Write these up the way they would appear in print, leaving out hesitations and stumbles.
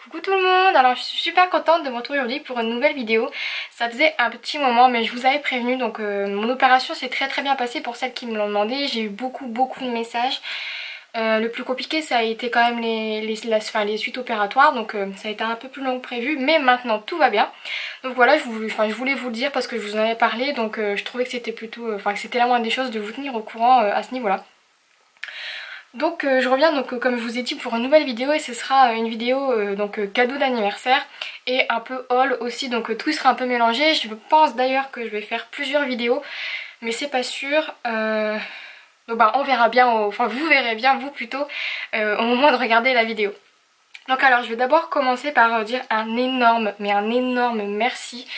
Coucou tout le monde, alors je suis super contente de vous retrouver aujourd'hui pour une nouvelle vidéo. Ça faisait un petit moment mais je vous avais prévenu, donc mon opération s'est très bien passée pour celles qui me l'ont demandé. J'ai eu beaucoup de messages. Le plus compliqué ça a été quand même les suites opératoires, donc ça a été un peu plus long que prévu, mais maintenant tout va bien. Donc voilà, je voulais vous le dire parce que je vous en avais parlé, donc je trouvais que c'était plutôt, que c'était la moindre des choses de vous tenir au courant à ce niveau-là. Donc je reviens comme je vous ai dit pour une nouvelle vidéo et ce sera une vidéo cadeau d'anniversaire et un peu haul aussi, donc tout sera un peu mélangé. Je pense d'ailleurs que je vais faire plusieurs vidéos mais c'est pas sûr. Donc on verra bien, enfin vous verrez bien vous plutôt au moment de regarder la vidéo. Donc alors je vais d'abord commencer par dire un énorme merci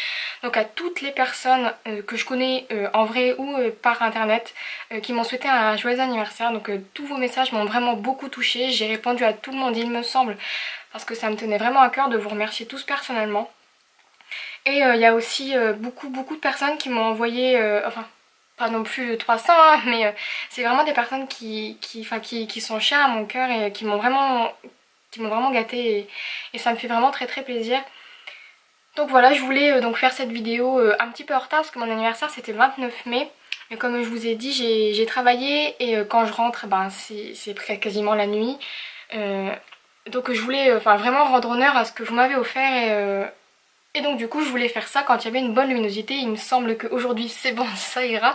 donc à toutes les personnes que je connais en vrai ou par internet qui m'ont souhaité un joyeux anniversaire. Donc tous vos messages m'ont vraiment beaucoup touchée, j'ai répondu à tout le monde il me semble, parce que ça me tenait vraiment à cœur de vous remercier tous personnellement. Et il y a aussi beaucoup de personnes qui m'ont envoyé, enfin pas non plus 300 hein, mais c'est vraiment des personnes qui sont chères à mon cœur et qui m'ont vraiment gâtée et ça me fait vraiment très plaisir. Donc voilà, je voulais donc faire cette vidéo un petit peu en retard parce que mon anniversaire c'était le 29 mai. Mais comme je vous ai dit, j'ai travaillé et quand je rentre, c'est quasiment la nuit. Donc je voulais vraiment rendre honneur à ce que vous m'avez offert et donc du coup je voulais faire ça quand il y avait une bonne luminosité. Il me semble qu'aujourd'hui c'est bon, ça ira.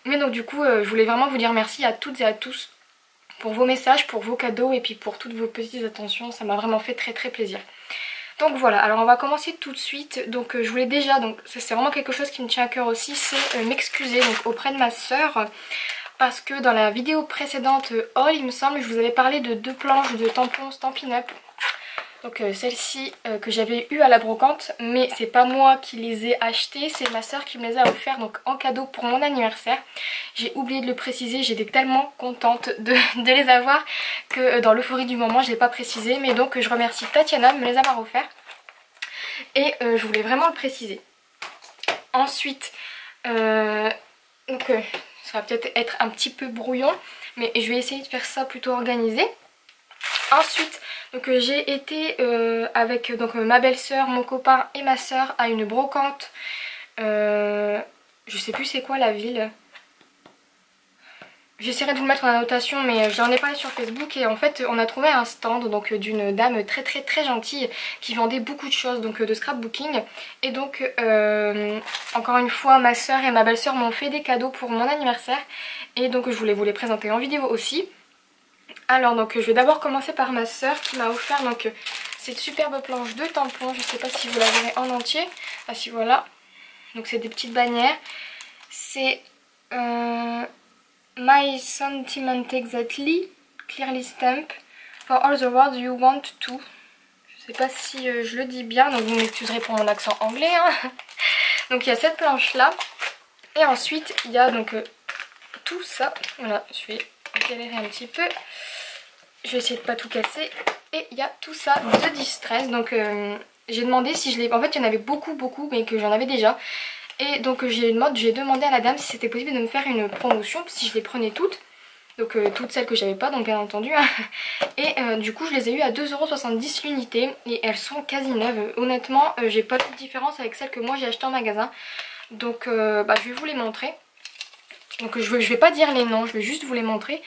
Mais donc du coup je voulais vraiment vous dire merci à toutes et à tous pour vos messages, pour vos cadeaux et puis pour toutes vos petites attentions. Ça m'a vraiment fait très plaisir. Donc voilà, alors on va commencer tout de suite. Donc je voulais déjà, donc ça c'est vraiment quelque chose qui me tient à cœur aussi, c'est m'excuser donc auprès de ma soeur. Parce que dans la vidéo précédente haul, il me semble, je vous avais parlé de 2 planches de tampons Stampin' Up. Donc celle-ci que j'avais eu à la brocante, mais c'est pas moi qui les ai achetées, c'est ma soeur qui me les a offerts donc en cadeau pour mon anniversaire. J'ai oublié de le préciser, j'étais tellement contente de les avoir que dans l'euphorie du moment je l'ai pas précisé. Mais donc je remercie Tatiana de me les avoir offerts et je voulais vraiment le préciser. Ensuite, ça va peut-être être un petit peu brouillon, mais je vais essayer de faire ça plutôt organisé. Ensuite, j'ai été avec ma belle-sœur, mon copain et ma soeur à une brocante. Je sais plus c'est quoi la ville. J'essaierai de vous le mettre en annotation, mais j'en ai parlé sur Facebook et en fait on a trouvé un stand donc d'une dame très gentille qui vendait beaucoup de choses, donc de scrapbooking. Et donc encore une fois ma soeur et ma belle-sœur m'ont fait des cadeaux pour mon anniversaire et donc je voulais vous les présenter en vidéo aussi. Alors donc je vais d'abord commencer par ma soeur qui m'a offert donc cette superbe planche de tampons. Je sais pas si vous la verrez en entier. Ah si, voilà. Donc c'est des petites bannières. C'est My Sentiment Exactly, Clearly Stamp, For All the Words You Want To. Je sais pas si je le dis bien, donc vous m'excuserez pour mon accent anglais hein. Donc il y a cette planche là. Et ensuite il y a donc tout ça. Voilà, je vais galérer un petit peu. Je vais essayer de pas tout casser. Et il y a tout ça de Distress. Donc j'ai demandé si je les... En fait il y en avait beaucoup mais que j'en avais déjà. Et donc j'ai demandé à la dame si c'était possible de me faire une promotion si je les prenais toutes. Donc toutes celles que j'avais pas, donc bien entendu. Et du coup je les ai eues à 2,70€ l'unité. Et elles sont quasi neuves. Honnêtement j'ai pas de différence avec celles que moi j'ai achetées en magasin. Donc je vais vous les montrer. Donc je vais pas dire les noms, je vais juste vous les montrer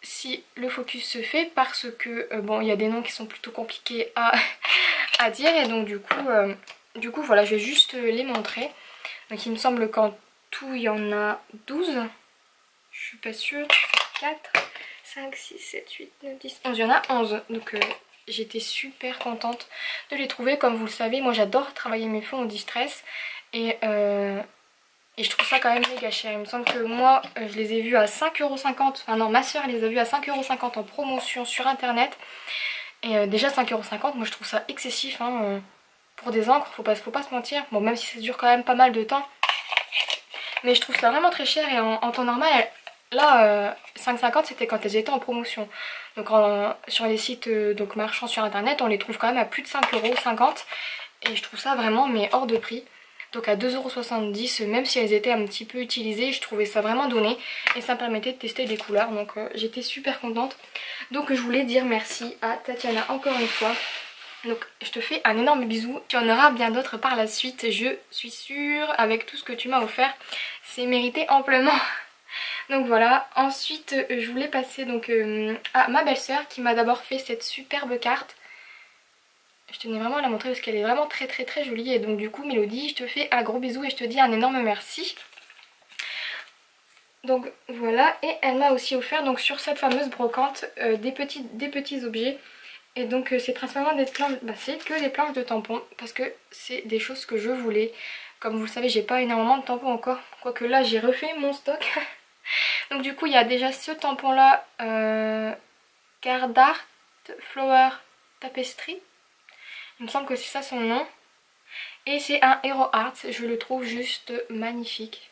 si le focus se fait, parce que bon il y a des noms qui sont plutôt compliqués à dire. Et donc du coup voilà, je vais juste les montrer. Donc il me semble qu'en tout il y en a 12. Je suis pas sûre. 4, 5, 6, 7, 8, 9, 10, 11. Il y en a 11. Donc j'étais super contente de les trouver. Comme vous le savez, moi j'adore travailler mes fonds au Distress. Et je trouve ça quand même méga cher. Il me semble que moi je les ai vus à 5,50€. Enfin non, ma soeur les a vus à 5,50€ en promotion sur internet. Et déjà 5,50€, moi je trouve ça excessif hein, pour des encres, faut pas se mentir. Bon, même si ça dure quand même pas mal de temps. Mais je trouve ça vraiment très cher. Et en temps normal, là 5,50€ c'était quand elles étaient en promotion. Donc sur les sites marchands sur internet, on les trouve quand même à plus de 5,50€. Et je trouve ça vraiment mais hors de prix. Donc à 2,70€, même si elles étaient un petit peu utilisées, je trouvais ça vraiment donné. Et ça me permettait de tester des couleurs, donc j'étais super contente. Donc je voulais dire merci à Tatiana encore une fois Donc je te fais un énorme bisou. Tu en auras bien d'autres par la suite, je suis sûre, avec tout ce que tu m'as offert. C'est mérité amplement. Donc voilà, ensuite je voulais passer donc à ma belle-sœur qui m'a d'abord fait cette superbe carte. Je tenais vraiment à la montrer parce qu'elle est vraiment très très très jolie. Et donc du coup Mélodie, je te fais un gros bisou et je te dis un énorme merci. Donc voilà, et elle m'a aussi offert donc sur cette fameuse brocante des petits objets. Et donc c'est principalement des planches, c'est que des planches de tampons parce que c'est des choses que je voulais. Comme vous le savez, j'ai pas énormément de tampons encore, quoique là j'ai refait mon stock. Donc du coup il y a déjà ce tampon là, Gardart Flower Tapestry. Il me semble que c'est ça son nom. Et c'est un Hero Arts, je le trouve juste magnifique.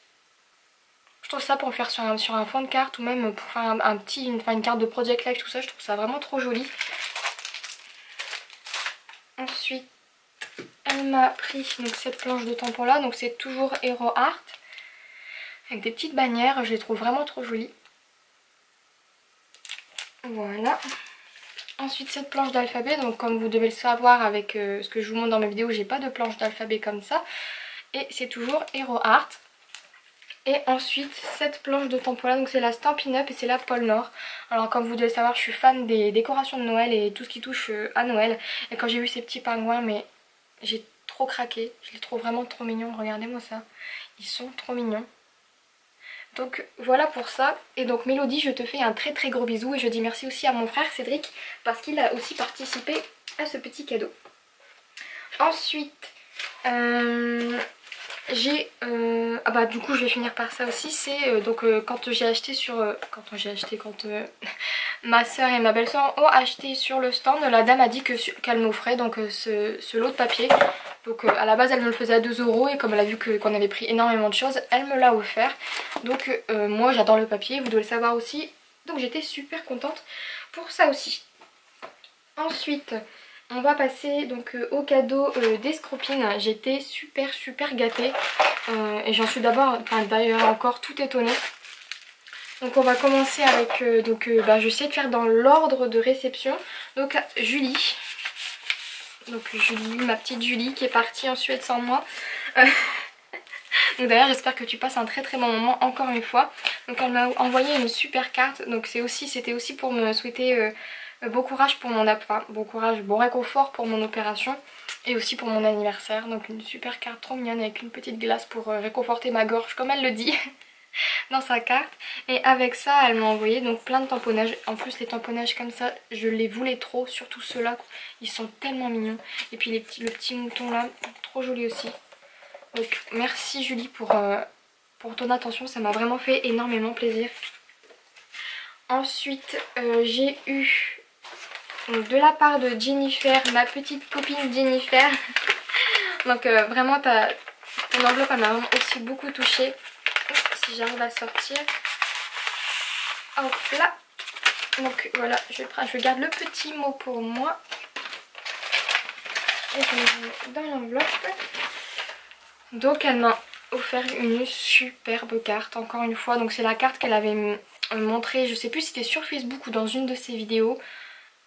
Je trouve ça pour faire sur un fond de carte ou même pour faire une carte de Project Life, tout ça, je trouve ça vraiment trop joli. Ensuite, elle m'a pris donc, cette planche de tampon là, donc c'est toujours Hero Art. Avec des petites bannières, je les trouve vraiment trop jolies. Voilà. Ensuite cette planche d'alphabet, donc comme vous devez le savoir avec ce que je vous montre dans mes vidéos, j'ai pas de planche d'alphabet comme ça. Et c'est toujours Hero Art. Et ensuite cette planche de tampon là, donc c'est la Stampin' Up et c'est la Pôle Nord. Alors comme vous devez le savoir, je suis fan des décorations de Noël et tout ce qui touche à Noël. Et quand j'ai vu ces petits pingouins, mais j'ai trop craqué. Je les trouve vraiment trop mignons, regardez-moi ça. Ils sont trop mignons. Donc voilà pour ça. Et donc Mélodie, je te fais un très très gros bisou. Et je dis merci aussi à mon frère Cédric parce qu'il a aussi participé à ce petit cadeau. Ensuite, j'ai... du coup je vais finir par ça aussi. C'est quand j'ai acheté sur... quand ma soeur et ma belle-soeur ont acheté sur le stand, la dame a dit qu'elle m'offrait donc ce lot de papier. Donc à la base elle me le faisait à 2 € et comme elle a vu qu'on avait pris énormément de choses, elle me l'a offert. Donc moi j'adore le papier, vous devez le savoir aussi. Donc j'étais super contente pour ça aussi. Ensuite on va passer donc au cadeau d'Escropine. J'étais super gâtée et j'en suis d'ailleurs encore tout étonnée. Donc on va commencer avec, je vais essayer de faire dans l'ordre de réception. Donc Julie. Donc Julie, ma petite Julie qui est partie en Suède sans moi. Donc d'ailleurs j'espère que tu passes un très très bon moment encore une fois. Donc elle m'a envoyé une super carte. Donc c'était aussi pour me souhaiter bon courage pour bon réconfort pour mon opération. Et aussi pour mon anniversaire. Donc une super carte trop mignonne avec une petite glace pour réconforter ma gorge comme elle le dit. Dans sa carte. Et avec ça elle m'a envoyé donc plein de tamponnages. En plus les tamponnages comme ça je les voulais trop, surtout ceux-là, ils sont tellement mignons. Et puis le petit mouton là, trop joli aussi. Donc merci Julie pour ton attention, ça m'a vraiment fait énormément plaisir. Ensuite j'ai eu de la part de Jennifer, ma petite copine Jennifer. Donc vraiment ton enveloppe elle m'a aussi beaucoup touchée. Si j'arrive à sortir. Hop là. Donc voilà, je garde le petit mot pour moi. Et je le mets dans l'enveloppe. Donc elle m'a offert une superbe carte encore une fois. Donc c'est la carte qu'elle avait montrée, je sais plus si c'était sur Facebook ou dans une de ses vidéos.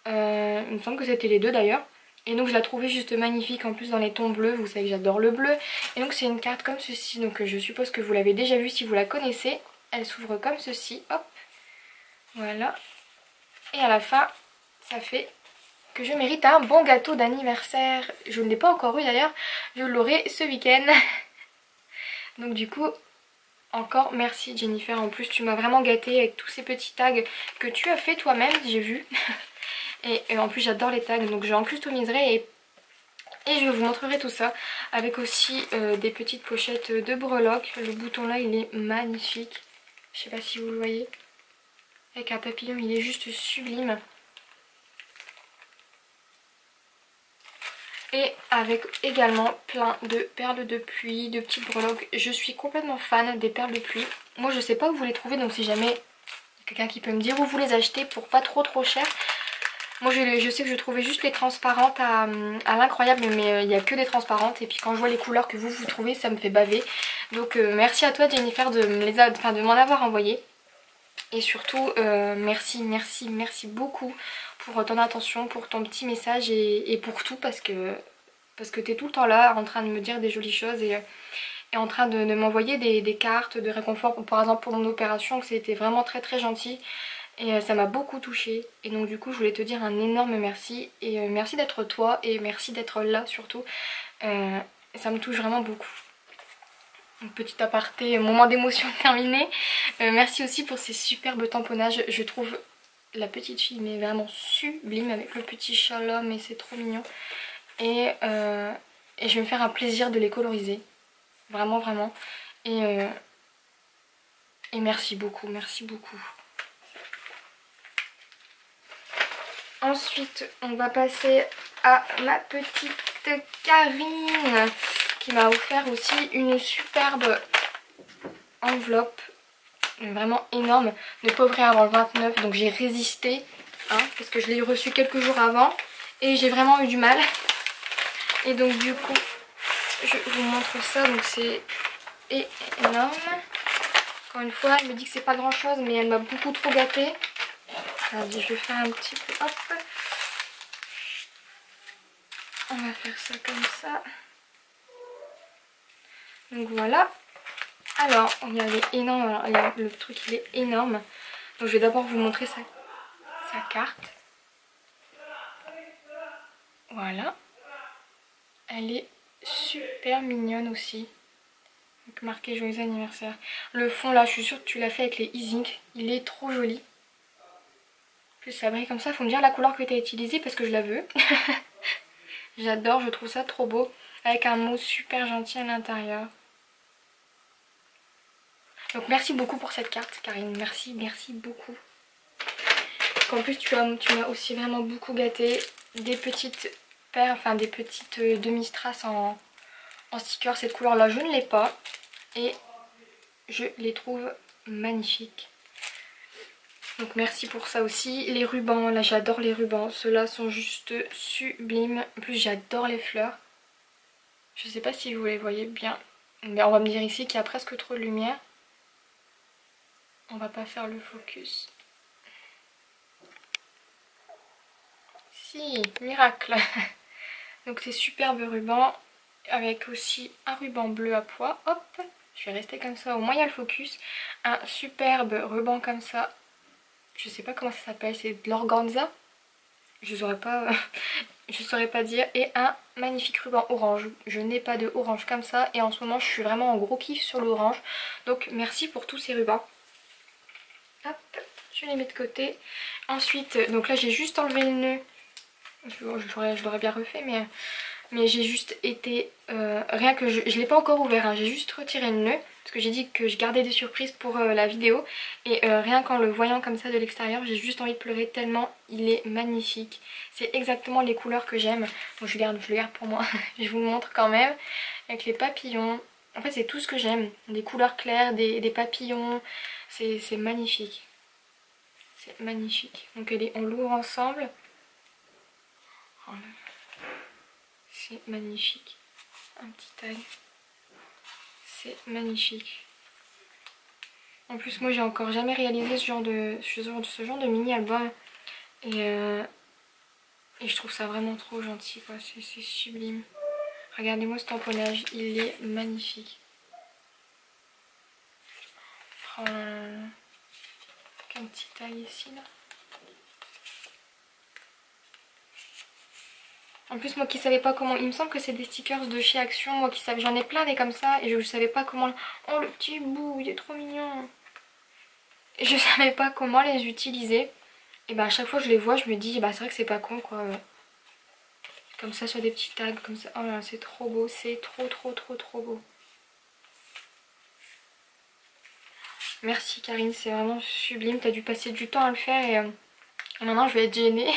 Il me semble que c'était les deux d'ailleurs. Et donc je la trouvais juste magnifique en plus dans les tons bleus, vous savez que j'adore le bleu. Et donc c'est une carte comme ceci, donc je suppose que vous l'avez déjà vue si vous la connaissez. Elle s'ouvre comme ceci, hop, voilà. Et à la fin, ça fait que je mérite un bon gâteau d'anniversaire. Je ne l'ai pas encore eu d'ailleurs, je l'aurai ce week-end. Donc du coup, encore merci Jennifer, en plus tu m'as vraiment gâtée avec tous ces petits tags que tu as fait toi-même, j'ai vu. Et en plus j'adore les tags, donc je en customiserai et je vous montrerai tout ça. Avec aussi des petites pochettes de breloques. Le bouton là il est magnifique. Je sais pas si vous le voyez. Avec un papillon, il est juste sublime. Et avec également plein de perles de pluie, de petites breloques. Je suis complètement fan des perles de pluie. Moi je sais pas où vous les trouvez, donc si jamais il y a quelqu'un qui peut me dire où vous les achetez pour pas trop cher. Moi je sais que je trouvais juste les transparentes à l'incroyable, mais il n'y a que des transparentes. Et puis quand je vois les couleurs que vous trouvez, ça me fait baver. Donc merci à toi Jennifer de m'en avoir envoyé. Et surtout, merci beaucoup pour ton attention, pour ton petit message et pour tout parce que t'es tout le temps là en train de me dire des jolies choses et en train de m'envoyer des cartes de réconfort, par exemple pour mon opération, que c'était vraiment très gentil. Et ça m'a beaucoup touchée. Et donc du coup je voulais te dire un énorme merci. Et merci d'être toi et merci d'être là surtout. Ça me touche vraiment beaucoup. Un petit aparté, moment d'émotion terminé. Merci aussi pour ces superbes tamponnages. Je trouve la petite fille mais vraiment sublime avec le petit chat là, mais c'est trop mignon. Et je vais me faire un plaisir de les coloriser. Vraiment. Et merci beaucoup, merci beaucoup. Ensuite, on va passer à ma petite Karine qui m'a offert aussi une superbe enveloppe, vraiment énorme. Ne pas ouvrir avant le 29, donc j'ai résisté hein, parce que je l'ai reçu quelques jours avant et j'ai vraiment eu du mal. Et donc du coup, je vous montre ça, donc c'est énorme. Encore une fois, elle me dit que c'est pas grand chose, mais elle m'a beaucoup trop gâtée. Allez, je vais faire un petit peu, hop. On va faire ça comme ça. Donc voilà. Alors, regardez, énorme. Alors, le truc, il est énorme. Donc je vais d'abord vous montrer sa carte. Voilà. Elle est super mignonne aussi. Donc marqué joyeux anniversaire. Le fond là, je suis sûre que tu l'as fait avec les e-zinc. Il est trop joli. En plus ça brille comme ça. Faut me dire la couleur que tu as utilisée parce que je la veux. J'adore, je trouve ça trop beau. Avec un mot super gentil à l'intérieur. Donc merci beaucoup pour cette carte Karine. Merci beaucoup. En plus tu m'as aussi vraiment beaucoup gâté. Des petites paires, enfin des petites demi-strass en sticker. Cette couleur là je ne l'ai pas. Et je les trouve magnifiques. Donc merci pour ça aussi. Les rubans, là j'adore les rubans. Ceux-là sont juste sublimes. En plus j'adore les fleurs. Je sais pas si vous les voyez bien. Mais on va me dire ici qu'il y a presque trop de lumière. On va pas faire le focus. Si, miracle. Donc c'est superbe ruban. Avec aussi un ruban bleu à pois. Hop, je vais rester comme ça. Au moins il y a le focus. Un superbe ruban comme ça. Je sais pas comment ça s'appelle, c'est de l'organza. Je saurais pas dire. Et un magnifique ruban orange. Je n'ai pas de orange comme ça. Et en ce moment je suis vraiment en gros kiff sur l'orange. Donc merci pour tous ces rubans. Hop, je les mets de côté. Ensuite, donc là j'ai juste enlevé le nœud. Je l'aurais bien refait mais j'ai juste été... rien que je ne l'ai pas encore ouvert, hein, j'ai juste retiré le nœud. Parce que j'ai dit que je gardais des surprises pour la vidéo. Et rien qu'en le voyant comme ça de l'extérieur, j'ai juste envie de pleurer tellement il est magnifique. C'est exactement les couleurs que j'aime. Donc je le garde pour moi. Je vous le montre quand même. Avec les papillons. En fait c'est tout ce que j'aime. Des couleurs claires, des papillons. C'est magnifique. C'est magnifique. Donc on l'ouvre ensemble. Voilà. C'est magnifique. Un petit tag. C'est magnifique. En plus moi j'ai encore jamais réalisé ce genre de mini-album. Et je trouve ça vraiment trop gentil quoi. C'est sublime. Regardez-moi ce tamponnage. Il est magnifique. Oh là là. Un petit tag ici là. En plus moi qui savais pas comment, il me semble que c'est des stickers de chez Action, moi qui savais, j'en ai plein des comme ça et je savais pas comment, oh le petit bout il est trop mignon. Et je savais pas comment les utiliser. Et bah à chaque fois que je les vois je me dis bah c'est vrai que c'est pas con quoi. Comme ça sur des petits tags comme ça, oh là là c'est trop beau, c'est trop beau. Merci Karine, c'est vraiment sublime, t'as dû passer du temps à le faire et maintenant je vais être gênée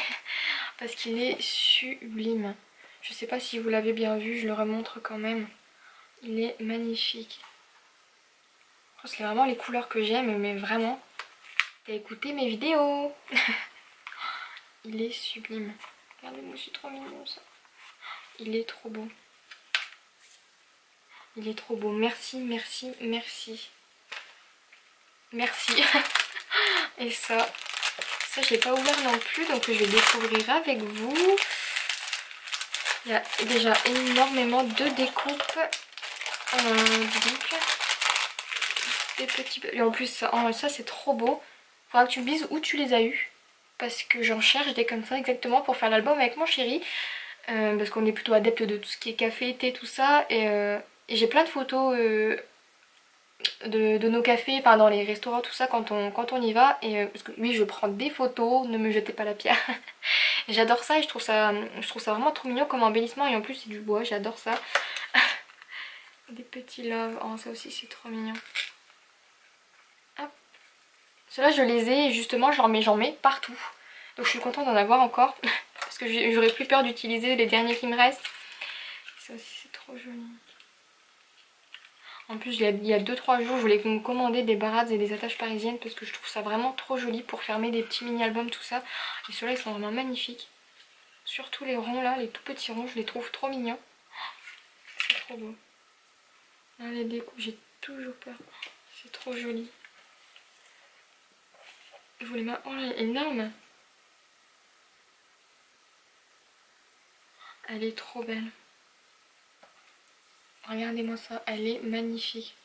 parce qu'il est sublime. Je sais pas si vous l'avez bien vu, je le remontre quand même. Il est magnifique. Oh, c'est vraiment les couleurs que j'aime, mais vraiment. T'as écouté mes vidéos. Il est sublime. Regardez-moi, c'est trop mignon ça. Il est trop beau. Il est trop beau. Merci. Merci. Et ça je l'ai pas ouvert non plus, donc je vais découvrir avec vous. Il y a déjà énormément de découpes. Donc, des petits... Et en plus, ça c'est trop beau. Faudra que tu me dises où tu les as eus. Parce que j'en cherche des comme ça exactement pour faire l'album avec mon chéri. Parce qu'on est plutôt adepte de tout ce qui est café, thé, tout ça. Et j'ai plein de photos de nos cafés, enfin dans les restaurants, tout ça quand on y va. Et parce que oui, je prends des photos, ne me jetez pas la pierre. J'adore ça et je trouve ça vraiment trop mignon comme embellissement. Et en plus c'est du bois, j'adore ça. Des petits loves, oh ça aussi c'est trop mignon. Hop. Ceux-là je les ai et justement j'en mets partout. Donc je suis contente d'en avoir encore. Parce que j'aurais plus peur d'utiliser les derniers qui me restent. Ça aussi c'est trop joli. En plus il y a 2-3 jours je voulais me commander des barattes et des attaches parisiennes. Parce que je trouve ça vraiment trop joli pour fermer des petits mini-albums tout ça. Et ceux-là ils sont vraiment magnifiques. Surtout les ronds là, les tout petits ronds, je les trouve trop mignons. C'est trop beau. Là, les découpes, j'ai toujours peur. C'est trop joli. Je voulais ma... Oh, elle est énorme. Elle est trop belle. Regardez-moi ça, elle est magnifique.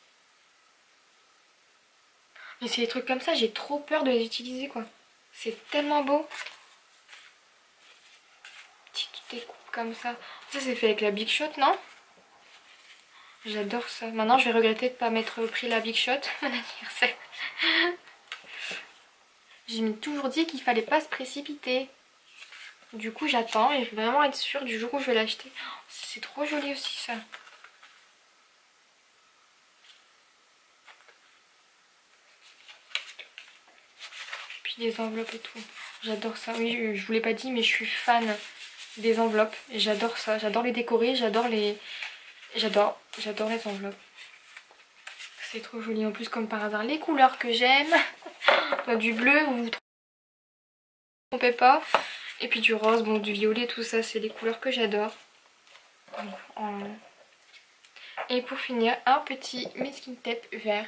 Mais c'est des trucs comme ça, j'ai trop peur de les utiliser quoi. C'est tellement beau. Petite découpe comme ça. Ça c'est fait avec la Big Shot, non? J'adore ça. Maintenant je vais regretter de ne pas m'être pris la Big Shot mon anniversaire. J'ai toujours dit qu'il fallait pas se précipiter. Du coup j'attends et je veux vraiment être sûre du jour où je vais l'acheter. C'est trop joli aussi ça. Puis des enveloppes et tout. J'adore ça. Oui, je vous l'ai pas dit mais je suis fan des enveloppes. J'adore ça. J'adore les décorer. J'adore les enveloppes. C'est trop joli. En plus comme par hasard les couleurs que j'aime. Du bleu, vous vous trompez pas. Et puis du rose, bon du violet, tout ça c'est les couleurs que j'adore. Et pour finir, un petit masking tape vert.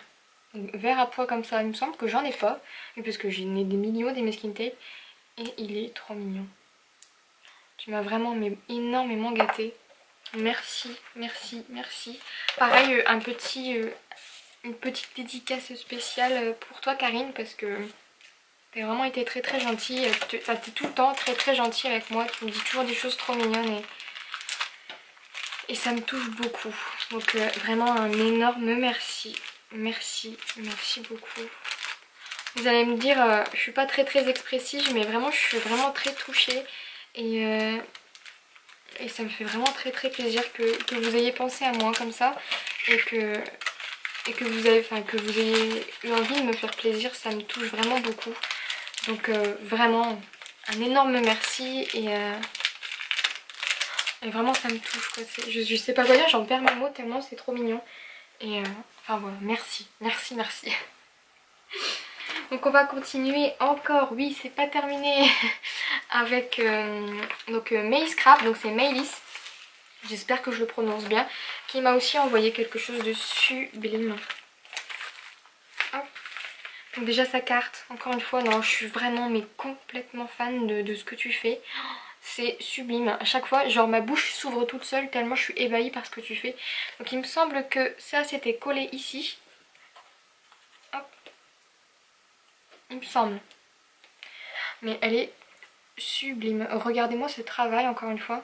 Vert à pois comme ça, il me semble que j'en ai pas. Mais parce que j'en ai des millions des masking tape. Et il est trop mignon. Tu m'as vraiment énormément gâté. Merci, merci, merci. Pareil, une petite dédicace spéciale pour toi Karine. Parce que t'as vraiment été très très gentille. T'es tout le temps très très gentille avec moi. Tu me dis toujours des choses trop mignonnes. Et ça me touche beaucoup. Donc vraiment un énorme merci. Merci, merci beaucoup. Vous allez me dire, je suis pas très très expressive, mais vraiment je suis vraiment très touchée. Et ça me fait vraiment très très plaisir que vous ayez pensé à moi comme ça. Et que vous ayez eu envie de me faire plaisir, ça me touche vraiment beaucoup. Donc vraiment un énorme merci et vraiment ça me touche quoi. Je sais pas quoi dire, j'en perds mes mots tellement c'est trop mignon. Et enfin voilà, merci, merci, merci. Donc on va continuer encore, oui c'est pas terminé, avec May Scrap, donc c'est Maylis, j'espère que je le prononce bien, qui m'a aussi envoyé quelque chose de sublime. Hop. Donc déjà sa carte, encore une fois, non je suis vraiment mais complètement fan de ce que tu fais. C'est sublime, à chaque fois genre ma bouche s'ouvre toute seule tellement je suis ébahie par ce que tu fais. Donc il me semble que ça c'était collé ici. Hop. Il me semble. Mais elle est sublime. Regardez-moi ce travail encore une fois.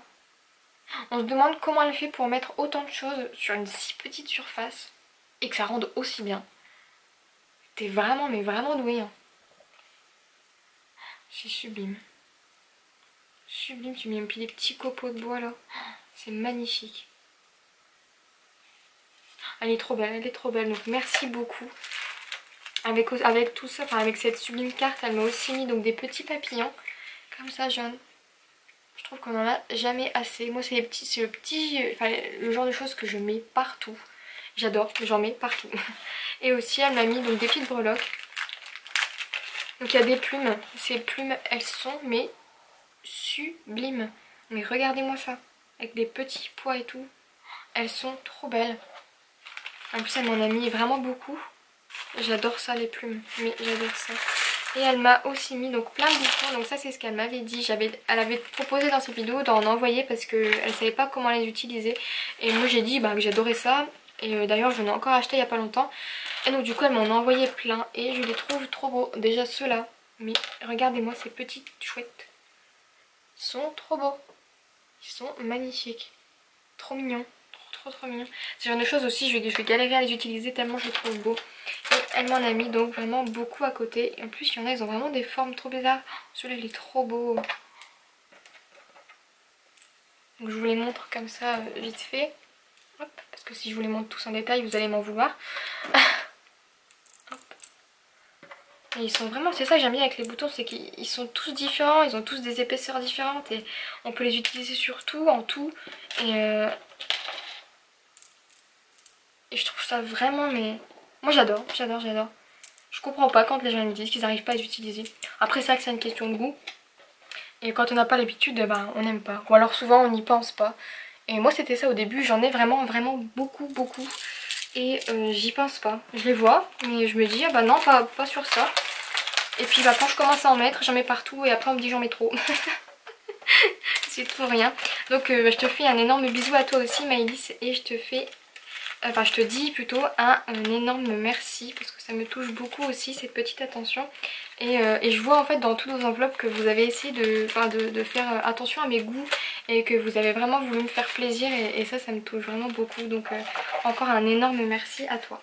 On se demande comment elle fait pour mettre autant de choses sur une si petite surface et que ça rende aussi bien. T'es vraiment mais vraiment douée. Hein. C'est sublime. Sublime, tu mets des petits copeaux de bois là. C'est magnifique. Elle est trop belle, elle est trop belle. Donc merci beaucoup. Avec tout ça, enfin avec cette sublime carte, elle m'a aussi mis donc des petits papillons. Comme ça jaune. Je trouve qu'on en a jamais assez. Moi c'est le genre de choses que je mets partout. J'adore, j'en mets partout. Et aussi elle m'a mis donc des petites breloques. Donc il y a des plumes. Ces plumes elles sont mais sublimes. Mais regardez-moi ça. Avec des petits pois et tout. Elles sont trop belles. En plus elle m'en a mis vraiment beaucoup. J'adore ça les plumes. Mais j'adore ça. Et elle m'a aussi mis donc plein de boutons. Donc ça c'est ce qu'elle m'avait dit. Elle avait proposé dans cette vidéo d'en envoyer parce qu'elle savait pas comment les utiliser. Et moi j'ai dit bah, que j'adorais ça. Et d'ailleurs j'en ai encore acheté il y a pas longtemps. Et donc du coup elle m'en a envoyé plein. Et je les trouve trop beaux. Déjà ceux-là. Mais regardez-moi ces petites chouettes. Ils sont trop beaux. Ils sont magnifiques. Trop mignons. Trop mignons. C'est le genre de choses aussi, je vais galérer à les utiliser tellement je les trouve beaux. Et elle m'en a mis donc vraiment beaucoup à côté. Et en plus il y en a, ils ont vraiment des formes trop bizarres. Oh, celui-là il est trop beau. Donc je vous les montre comme ça vite fait. Hop, parce que si je vous les montre tous en détail vous allez m'en vouloir. Hop. Et ils sont vraiment, c'est ça que j'aime bien avec les boutons, c'est qu'ils sont tous différents, ils ont tous des épaisseurs différentes et on peut les utiliser sur tout, en tout. Et je trouve ça vraiment, mais moi j'adore. Je comprends pas quand les gens me disent qu'ils n'arrivent pas à les utiliser. Après c'est vrai que c'est une question de goût. Et quand on n'a pas l'habitude, ben, on n'aime pas. Ou alors souvent on n'y pense pas. Et moi c'était ça au début, j'en ai vraiment beaucoup. Et j'y pense pas. Je les vois, mais je me dis, ah bah non, pas sur ça. Et puis bah, quand je commence à en mettre, j'en mets partout et après on me dit j'en mets trop. C'est tout rien. Donc je te fais un énorme bisou à toi aussi Maëlys et je te fais... Enfin je te dis plutôt un énorme merci parce que ça me touche beaucoup aussi cette petite attention. Et je vois en fait dans toutes vos enveloppes que vous avez essayé de faire attention à mes goûts et que vous avez vraiment voulu me faire plaisir et ça me touche vraiment beaucoup. Donc encore un énorme merci à toi.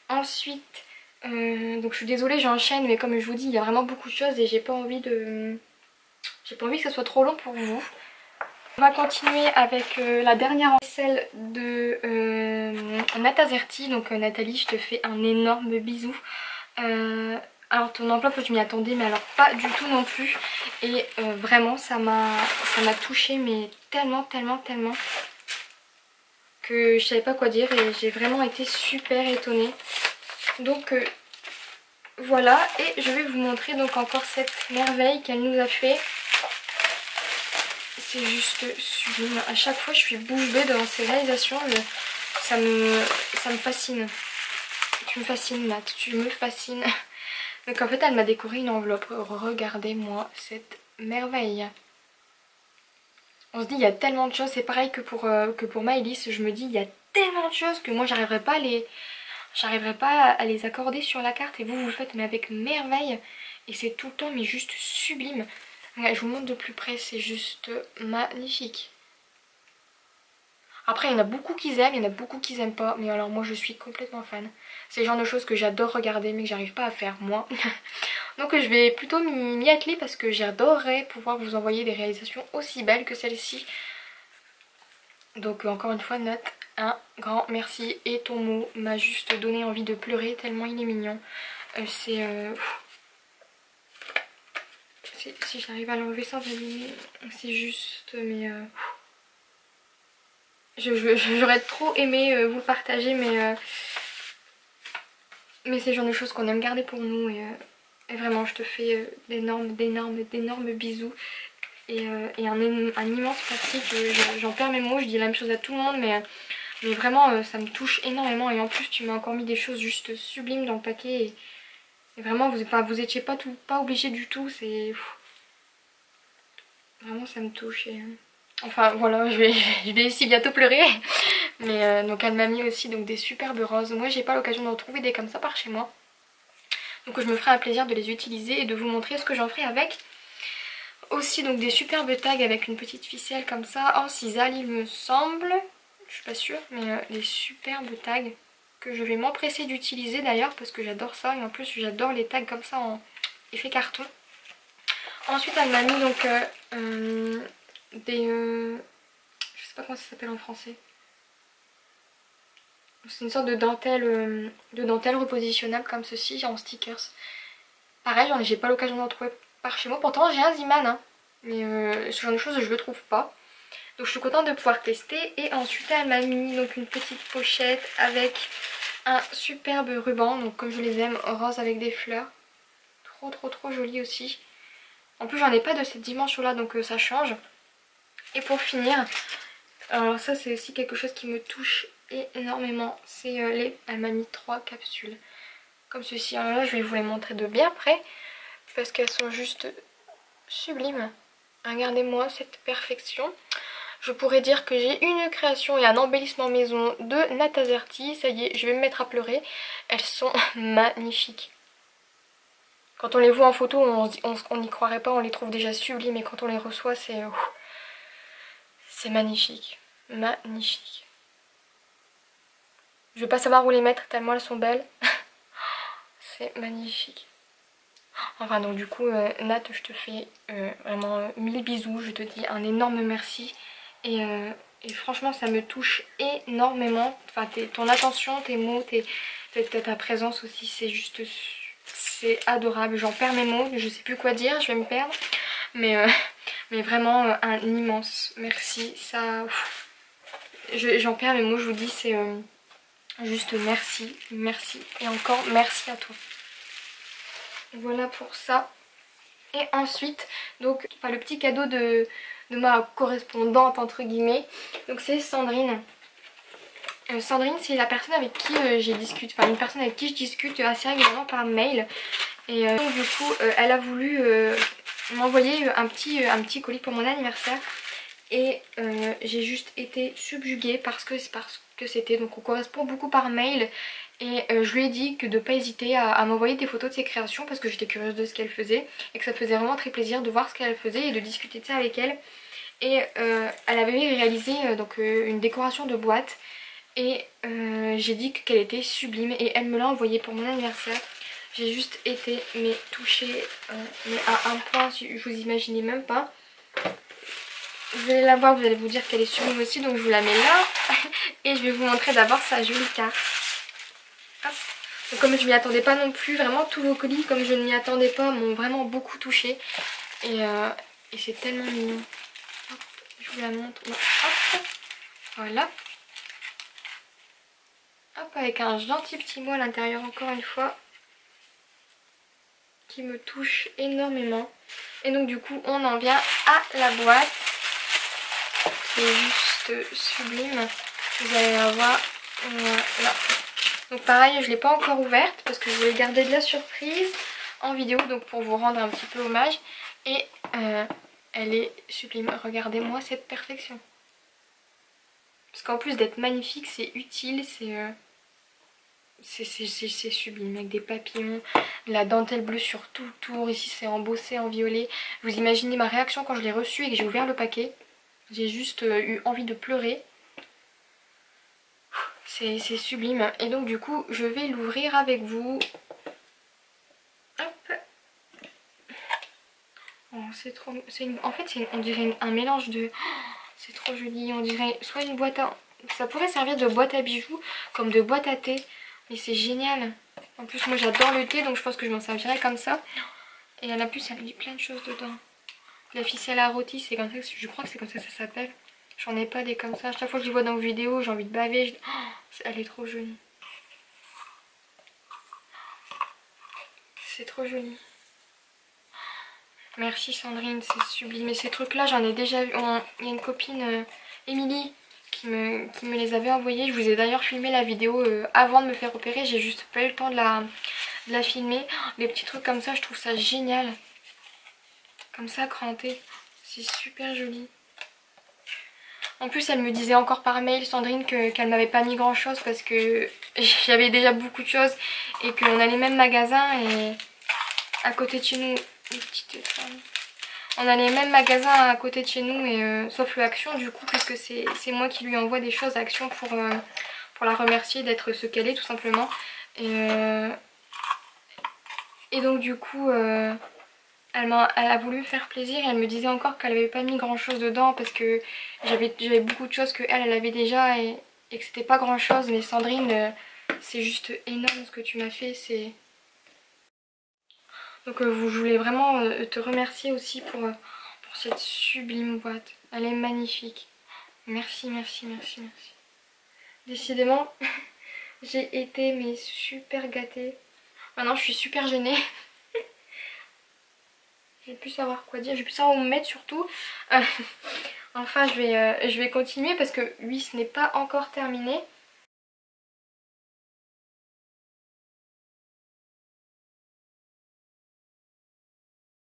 Ensuite, donc je suis désolée j'enchaîne mais comme je vous dis il y a vraiment beaucoup de choses et j'ai pas envie que ce soit trop long pour vous. On va continuer avec la dernière celle de Natazerti. Donc Nathalie, je te fais un énorme bisou. Alors ton enveloppe je m'y attendais mais alors pas du tout non plus. Et vraiment ça m'a touchée mais tellement que je savais pas quoi dire et j'ai vraiment été super étonnée. Donc voilà, et je vais vous montrer donc encore cette merveille qu'elle nous a fait. C'est juste sublime. À chaque fois je suis bouche bée devant ces réalisations. Ça me fascine. Tu me fascines Nat, tu me fascines. Donc en fait elle m'a décoré une enveloppe. Regardez-moi cette merveille. On se dit il y a tellement de choses. C'est pareil que pour Maëlys. Je me dis il y a tellement de choses que moi j'arriverai pas à les accorder sur la carte. Et vous le faites mais avec merveille. Et c'est tout le temps mais juste sublime. Je vous montre de plus près, c'est juste magnifique. Après il y en a beaucoup qui aiment, il y en a beaucoup qui n'aiment pas. Mais alors moi je suis complètement fan. C'est le genre de choses que j'adore regarder mais que j'arrive pas à faire moi. Donc je vais plutôt m'y atteler parce que j'adorerais pouvoir vous envoyer des réalisations aussi belles que celle-ci. Donc encore une fois Nat, un grand merci. Et ton mot m'a juste donné envie de pleurer tellement il est mignon. Si j'arrive à l'enlever sans abîmer, c'est juste... Mais j'aurais trop aimé vous le partager, mais c'est le genre de choses qu'on aime garder pour nous. Et vraiment, je te fais d'énormes bisous. Et un immense merci. J'en perds mes mots, je dis la même chose à tout le monde, mais vraiment, ça me touche énormément. Et en plus, tu m'as encore mis des choses juste sublimes dans le paquet. Et vraiment, vous étiez pas obligé du tout. C'est... Vraiment ça me touche et... Enfin voilà, je vais ici bientôt pleurer. Mais donc elle m'a mis aussi donc des superbes roses. Moi j'ai pas l'occasion de retrouver des comme ça par chez moi. Donc je me ferai un plaisir de les utiliser et de vous montrer ce que j'en ferai avec. Aussi donc des superbes tags avec une petite ficelle comme ça en cisale il me semble. Je suis pas sûre mais des superbes tags que je vais m'empresser d'utiliser d'ailleurs parce que j'adore ça. Et en plus j'adore les tags comme ça en effet carton. Ensuite elle m'a mis donc je sais pas comment ça s'appelle en français. C'est une sorte de dentelle repositionnable comme ceci en stickers. Pareil, j'ai pas l'occasion d'en trouver par chez moi. Pourtant j'ai un Ziman hein. Mais ce genre de choses je le trouve pas. Donc je suis contente de pouvoir tester. Et ensuite elle m'a mis donc une petite pochette avec un superbe ruban. Donc comme je les aime, rose avec des fleurs. Trop joli aussi. En plus j'en ai pas de cette dimension là donc ça change. Et pour finir, alors ça c'est aussi quelque chose qui me touche énormément. C'est elle m'a mis 3 capsules. comme ceci. Alors là je vais vous les montrer de bien près parce qu'elles sont juste sublimes. Regardez-moi cette perfection. Je pourrais dire que j'ai une création et un embellissement maison de Natazerti. Ça y est, je vais me mettre à pleurer. Elles sont magnifiques. Quand on les voit en photo, on n'y croirait pas, on les trouve déjà sublimes. Et quand on les reçoit, c'est magnifique. Magnifique. Je vais pas savoir où les mettre tellement elles sont belles. C'est magnifique. Enfin donc du coup Nat, je te fais vraiment 1000 bisous. Je te dis un énorme merci. Et franchement ça me touche énormément. Enfin ton attention, tes mots, ta présence aussi, c'est juste... c'est adorable. J'en perds mes mots, je sais plus quoi dire, je vais me perdre. Mais vraiment un immense merci. Ça... j'en perds mes mots, je vous dis, c'est... juste merci, merci et encore merci à toi. Voilà pour ça. Et ensuite, donc, enfin, le petit cadeau de ma correspondante entre guillemets. Donc c'est Sandrine. Sandrine, c'est la personne avec qui j'ai discuté, enfin une personne avec qui je discute assez régulièrement par mail. Et donc du coup, elle a voulu m'envoyer un petit colis pour mon anniversaire. Et j'ai juste été subjuguée parce que c'était, donc on correspond beaucoup par mail. Et je lui ai dit que de ne pas hésiter à m'envoyer des photos de ses créations parce que j'étais curieuse de ce qu'elle faisait et que ça faisait vraiment très plaisir de voir ce qu'elle faisait et de discuter de ça avec elle. Et elle avait réalisé une décoration de boîte et j'ai dit qu'elle était sublime et elle me l'a envoyée pour mon anniversaire. J'ai juste été touchée mais à un point, vous imaginez même pas. Vous allez la voir, vous allez vous dire qu'elle est sublime aussi, donc je vous la mets là. Et je vais vous montrer d'abord sa jolie carte. Hop. Donc comme je m'y attendais pas non plus, vraiment tous vos colis comme je ne m'y attendais pas m'ont vraiment beaucoup touchée. Et c'est tellement mignon. Hop, je vous la montre. Hop, voilà. Hop, avec un gentil petit mot à l'intérieur encore une fois. Qui me touche énormément. Et donc du coup on en vient à la boîte. Qui est juste sublime. Vous allez la voir. Voilà. Donc pareil, je ne l'ai pas encore ouverte parce que je voulais garder de la surprise en vidéo, donc pour vous rendre un petit peu hommage. Et elle est sublime. Regardez-moi cette perfection. Parce qu'en plus d'être magnifique, c'est utile, c'est sublime. Avec des papillons, de la dentelle bleue sur tout le tour. Ici c'est embossé en violet. Vous imaginez ma réaction quand je l'ai reçu et que j'ai ouvert le paquet. J'ai juste eu envie de pleurer. C'est sublime. Et donc du coup je vais l'ouvrir avec vous. Hop. Oh, c'est trop... En fait on dirait un mélange de... Oh, c'est trop joli. On dirait soit une boîte à... Ça pourrait servir de boîte à bijoux comme de boîte à thé. Mais c'est génial. En plus moi j'adore le thé, donc je pense que je m'en servirai comme ça. Et en plus elle a mis plein de choses dedans. La ficelle à rôti, c'est comme ça, je crois que c'est comme ça que ça s'appelle. J'en ai pas des comme ça. Chaque fois que je les vois dans vos vidéos, j'ai envie de baver. Oh, elle est trop jolie. C'est trop joli. Merci Sandrine, c'est sublime. Et ces trucs-là, j'en ai déjà vu. Il y a une copine, Émilie, qui me les avait envoyés. Je vous ai d'ailleurs filmé la vidéo avant de me faire opérer. J'ai juste pas eu le temps de la filmer. Les petits trucs comme ça, je trouve ça génial. Comme ça, cranté. C'est super joli. En plus elle me disait encore par mail, Sandrine, qu'elle m'avait pas mis grand chose parce que j'avais déjà beaucoup de choses et qu'on a les mêmes magasins et à côté de chez nous, on a les mêmes magasins à côté de chez nous et sauf le Action du coup, puisque c'est moi qui lui envoie des choses à Action pour la remercier d'être ce qu'elle est tout simplement. Et donc du coup... Elle a voulu me faire plaisir et elle me disait encore qu'elle avait pas mis grand chose dedans parce que j'avais beaucoup de choses que elle avait déjà et que c'était pas grand chose. Mais Sandrine, c'est juste énorme ce que tu m'as fait. Donc je voulais vraiment te remercier aussi pour cette sublime boîte. Elle est magnifique. Merci, merci, merci, merci. Décidément, j'ai été super gâtée. Maintenant je suis super gênée. Je vais plus savoir quoi dire, je vais plus savoir où me mettre surtout. Enfin je vais continuer parce que oui, ce n'est pas encore terminé.